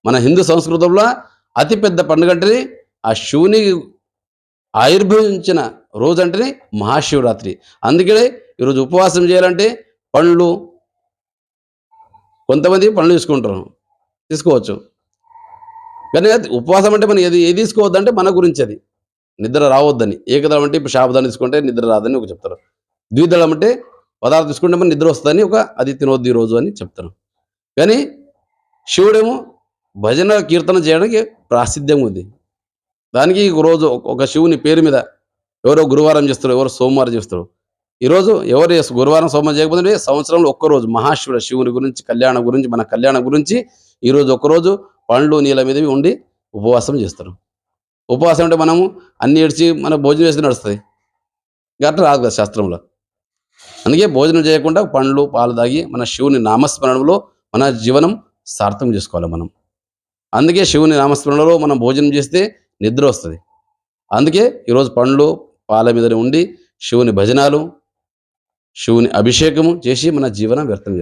మన హిందూ సంస్కృతంలో అతిపెద్ద పండుగ అంటేనే ఆ శివుని ఆవిర్భవించిన రోజు అంటేనే మహాశివరాత్రి. అందుకనే ఈరోజు ఉపవాసం చేయాలంటే పండ్లు, కొంతమంది పండ్లు తీసుకోవచ్చు. కానీ ఉపవాసం అంటే మనం ఏది తీసుకోవద్దంటే మన గురించి అది. నిద్ర రావద్దని. ఏకదళం అంటే ఇప్పుడు శాబుదానా తీసుకుంటే నిద్ర రాదని ఒక చెప్తారు. ద్విదళం అంటే పదార్థం తీసుకుంటే మన నిద్ర వస్తదని అది తినొద్దు ఈరోజు అని చెప్తారు. కానీ శివుడేమో భజన, కీర్తన చేయడానికి ప్రాసిద్ధ్యం ఉంది. దానికి ఒక రోజు ఒక శివుని పేరు మీద ఎవరో గురువారం చేస్తారు, ఎవరో సోమవారం చేస్తారు. ఈరోజు ఎవరు గురువారం, సోమవారం చేయకపోతే సంవత్సరంలో ఒక్కరోజు శివుని గురించి, కళ్యాణం గురించి, మన కళ్యాణం గురించి ఈరోజు ఒక్కరోజు పండ్లు, నీళ్ళ మీదవి ఉండి ఉపవాసం చేస్తారు. ఉపవాసం అంటే మనము అన్ని ఏడ్చి మన భోజనం చేసి నడుస్తుంది. అట్లా రాదు కదా శాస్త్రంలో. అందుకే భోజనం చేయకుండా పండ్లు, పాలు తాగి మన శివుని నామస్మరణలో మన జీవనం సార్థం చేసుకోవాలి మనం. అందుకే శివుని నామస్మరణలో మనం భోజనం చేస్తే నిద్ర వస్తుంది. అందుకే ఈరోజు పండ్లు, పాల మీద ఉండి శివుని భజనాలు, శివుని అభిషేకము చేసి మన జీవనం వ్యర్థం చేస్తాం.